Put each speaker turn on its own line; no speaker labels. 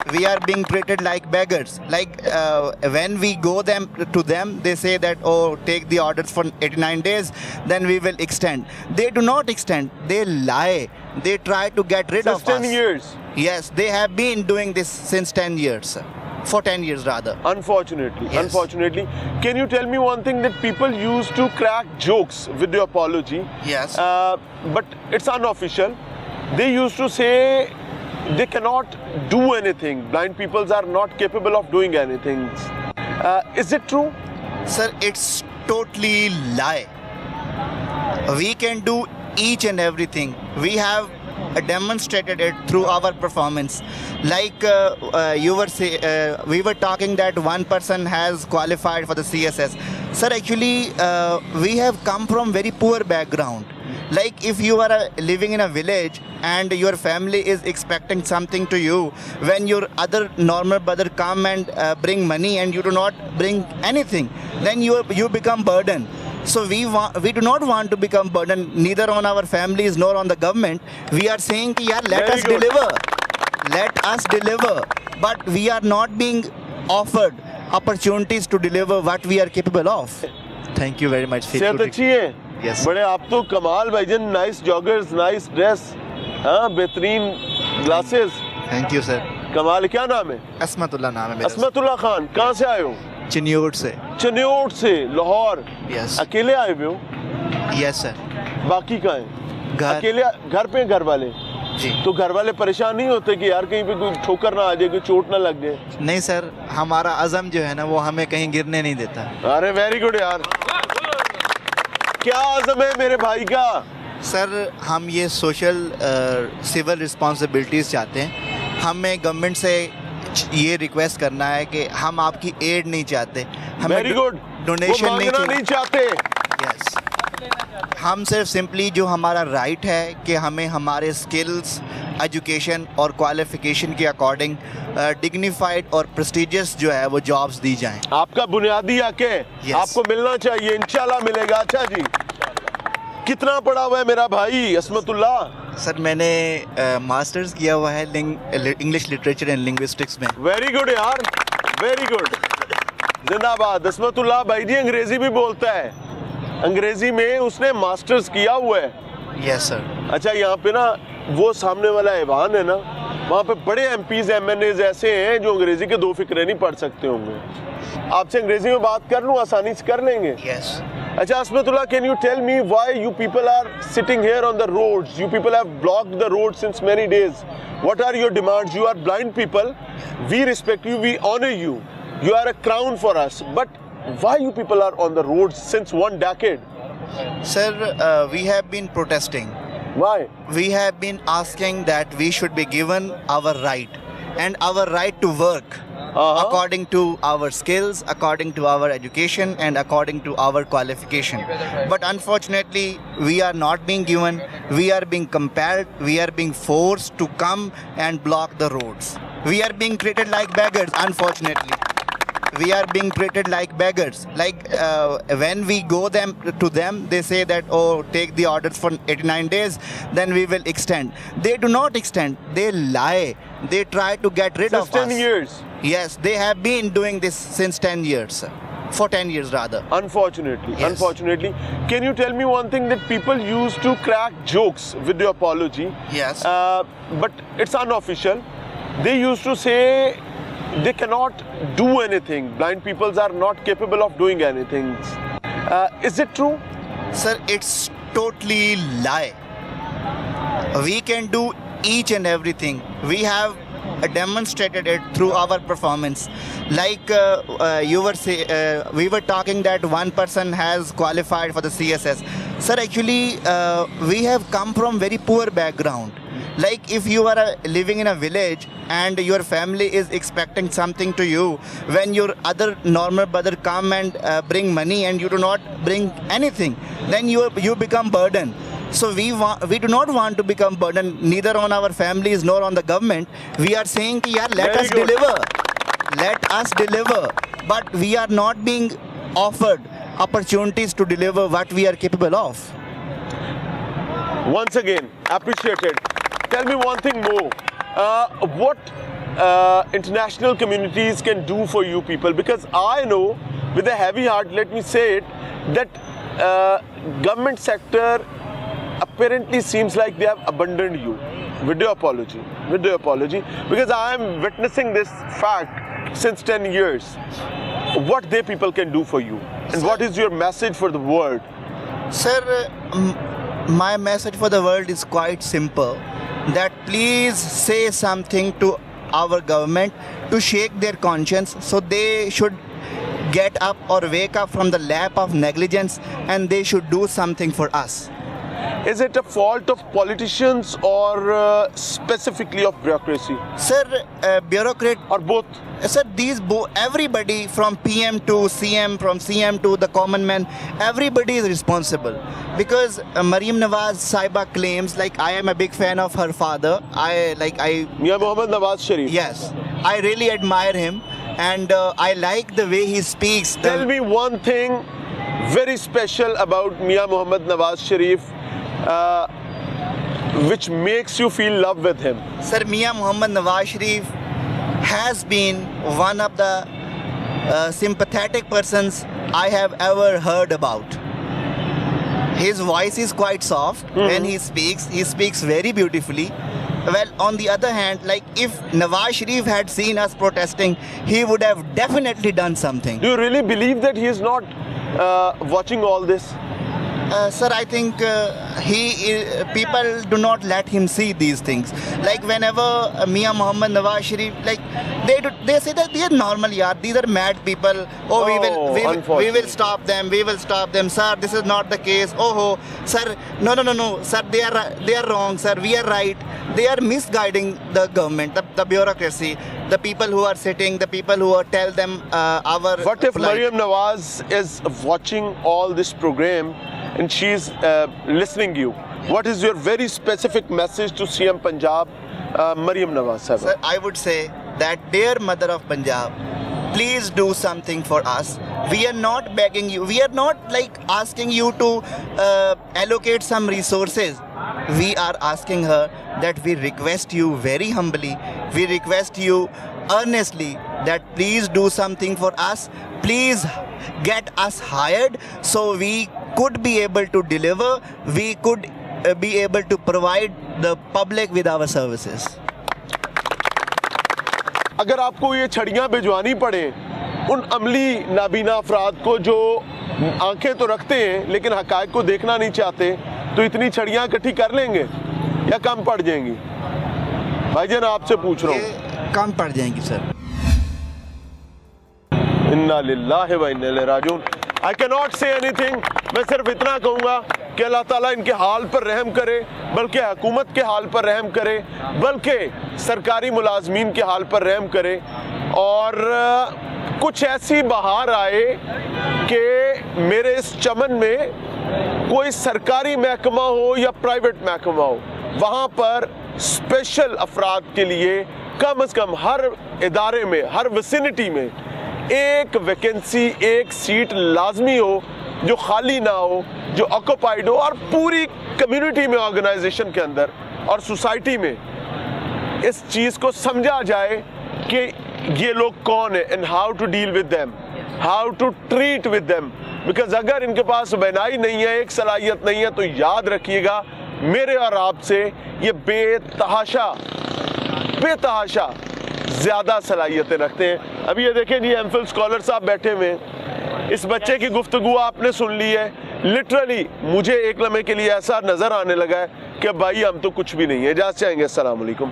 We are being treated like beggars. Like when we go to them, they say that, oh, take the orders for 89 days, then we will extend. They do not extend. They lie. They try to get rid
Since
of
10
us.
years.
Yes, they have been doing this since 10 years. For 10 years rather.
Unfortunately,
Yes.
unfortunately. Can you tell me one thing that people used to crack jokes with the apology?
Yes.
But it's unofficial. They used to say they cannot do anything. Blind people are not capable of doing anything. Is it true?
Sir, it's totally lie. We can do each and everything. We have demonstrated it through our performance. Like we were talking that one person has qualified for the CSS. Sir, actually, we have come from very poor background. Like if you are living in a village and your family is expecting something to you, when your other normal brother come and bring money and you do not bring anything, then you become burden. So we do not want to become burden neither on our families nor on the government. We are saying कि यार let
Very
us
good.
deliver. Let us deliver. But we are not being offered opportunities to deliver what we are capable of. Thank you very much.
सेहत अच्छी है?
Yes.
बड़े आप तो कमाल भाईजान, नाइस जॉगर्स, नाइस ड्रेस, हाँ बेहतरीन ग्लासेस,
Thank you sir.
कमाल। क्या नाम है?
असमतुल्ला नाम है मेरा.
असमतुल्ला खान। कहाँ से आए हो?
चिन्योट से.
चनियोट से, लाहौर।
Yes.
अकेले आए हुए हो?
Yes sir.
बाकी कहाँ हैं?
घर.
अकेले घर पे घर वाले?
जी.
तो घर वाले परेशान नहीं होते कि यार कहीं पे कोई ठोकर ना आ जाए, कोई चोट ना लग जाए?
नहीं सर, हमारा अज़म जो है ना वो हमें कहीं गिरने नहीं देता.
अरे वेरी गुड यार। क्या आज़म है मेरे भाई का?
सर हम ये सोशल सिविल रिस्पॉन्सिबिलिटीज़ चाहते हैं. हमें गवर्नमेंट से ये रिक्वेस्ट करना है कि हम आपकी एड नहीं चाहते. हमें
वेरी गुड।
डोनेशन
नहीं चाहते।
यस, हम सिर्फ सिंपली जो हमारा राइट है कि हमें हमारे स्किल्स, एजुकेशन और क्वालिफिकेशन के अकॉर्डिंग डिग्निफाइड और प्रेस्टिजियस जो है वो जॉब्स दी जाएं.
आपका बुनियादी हक है,
Yes.
आपको मिलना चाहिए, इंशाल्लाह मिलेगा। अच्छा जी, कितना पढ़ा हुआ है मेरा भाई असमतुल्ला?
सर मैंने मास्टर्स किया हुआ है इंग्लिश लिटरेचर एंड लिंग्विस्टिक्स में.
वेरी गुड यार, वेरी गुड, जिंदाबाद। असमतुल्ला भाई जी अंग्रेजी भी बोलता है, अंग्रेजी में उसने मास्टर्स किया हुआ है।
Yes sir.
अच्छा, यहाँ पे ना वो सामने वाला ऐवान है ना, वहाँ पे बड़े एमपीज एमएनएज ऐसे हैं जो अंग्रेजी के दो फिक्रे नहीं पढ़ सकते होंगे। आपसे अंग्रेजी में बात कर लूँ, आसानी से कर लेंगे?
यस.
अच्छा Asmatullah, can you tell me why you people are sitting here on the roads? You people have blocked the road since many days. What are your demands? You are blind people. We respect you. We honor you. You are a crown for us. But why you people are on the roads since 1 decade?
Sir, we have been protesting.
Why?
We have been asking that we should be given our right and our right to work according to our skills, according to our education and according to our qualification. But unfortunately, we are not being given, we are being compelled, we are being forced to come and block the roads. We are being treated like beggars, unfortunately. We are being treated like beggars. Like when we go to them, they say that, oh, take the orders for 89 days, then we will extend. They do not extend. They lie. They try to get rid
Since
of
10
us.
years.
Yes, they have been doing this since 10 years. For 10 years rather.
Unfortunately,
Yes.
unfortunately. Can you tell me one thing that people used to crack jokes with the apology?
Yes.
But it's unofficial. They used to say they cannot do anything. Blind people are not capable of doing anything. Is it true?
Sir, it's totally lie. We can do each and everything. We have demonstrated it through our performance. Like we were talking that one person has qualified for the CSS. Sir, actually, we have come from very poor background. Like if you are living in a village and your family is expecting something to you, when your other normal brother come and bring money and you do not bring anything, then you become burden. So we do not want to become burden neither on our families nor on the government. We are saying कि यार let
Very
us
good.
deliver. Let us deliver. But we are not being offered opportunities to deliver what we are capable of.
Once again, appreciated. Tell me one thing more. What international communities can do for you people? Because I know, with a heavy heart, let me say it, that government sector apparently seems like they have abandoned you. With your apology, because I am witnessing this fact since 10 years. What they people can do for you, and what is your message for the world?
Sir, my message for the world is quite simple, that please say something to our government to shake their conscience, so they should get up or wake up from the lap of negligence, and they should do something for us.
Is it a fault of politicians or specifically of bureaucracy,
Sir, bureaucrat,
or both?
sir, everybody from PM to CM, from CM to the common man, everybody is responsible. Because Maryam Nawaz Sahiba claims, like, I am a big fan of her father.
Mia Mohammad Nawaz Sharif.
Yes, I really admire him, and I like the way he speaks.
Tell me one thing very special about Mia Mohammad Nawaz Sharif, which makes you feel love with him.
Sir, Mia Mohammad Nawaz Sharif has been one of the sympathetic persons I have ever heard about. His voice is quite soft when he speaks very beautifully. Well, on the other hand, like, if Nawaz Sharif had seen us protesting, he would have definitely done something.
Do you really believe that he is not watching all this?
Sir, I think people do not let him see these things. Like, whenever Mia Mohammad Nawaz Sharif, like, they say that they are normal, yaar. These are mad people. Oh, we will stop them. We will stop them, sir. This is not the case. Oh, sir, no, sir. They are wrong, sir. We are right. They are misguiding the government, the bureaucracy, the people who are sitting, the people who are tell them our.
What if Maryam Nawaz is watching all this program and she's listening you? What is your very specific message to CM Punjab, Maryam Nawaz Sahib?
Sir, I would say that, dear mother of Punjab, please do something for us. We are not begging you. We are not like asking you to allocate some resources. We are asking her that we request you very humbly. We request you earnestly that please do something for us. Please get us hired so we could be able to deliver. We could be able to provide the public with our services.
अगर आपको ये छड़ियाँ भिजवानी पड़े उन अमली नाबीना अफराद को जो आंखें तो रखते हैं लेकिन हकायक को देखना नहीं चाहते, तो इतनी छड़ियाँ इकट्ठी कर लेंगे या कम पड़ जाएंगी? भाईजान, आपसे पूछ रहा हूँ।
कम पड़ जाएंगी सर।
इन्ना लिल्लाहि व इन्ना इलैहि राजिऊन। I cannot say anything. मैं सिर्फ इतना कहूँगा कि अल्लाह ताला इनके हाल पर रहम करे, बल्कि हुकूमत के हाल पर रहम करे, बल्कि सरकारी मुलाजमीन के हाल पर रहम करे, और कुछ ऐसी बहार आए कि मेरे इस चमन में कोई सरकारी महकमा हो या प्राइवेट महकमा हो, वहाँ पर स्पेशल अफराद के लिए कम से कम हर इदारे में, हर विसिनिटी में एक वैकेंसी, एक सीट लाजमी हो, जो खाली ना हो, जो ऑक्युपाइड हो, और पूरी कम्युनिटी में, ऑर्गेनाइजेशन के अंदर और सोसाइटी में इस चीज़ को समझा जाए कि ये लोग कौन है and how to deal with them, how to treat with them. Because अगर इनके पास बनाई नहीं है, एक सलाहियत नहीं है, तो याद रखिएगा मेरे और आपसे ये बेतहाशा ज़्यादा सलाहियतें रखते हैं। अभी ये देखें जी, एमफिल स्कॉलर साहब बैठे हुए हैं, इस बच्चे की गुफ्तगू आपने सुन ली है। लिटरली मुझे एक लम्हे के लिए ऐसा नज़र आने लगा है कि भाई हम तो कुछ भी नहीं है। इजाज़त चाहेंगे। अस्सलाम वालेकुम।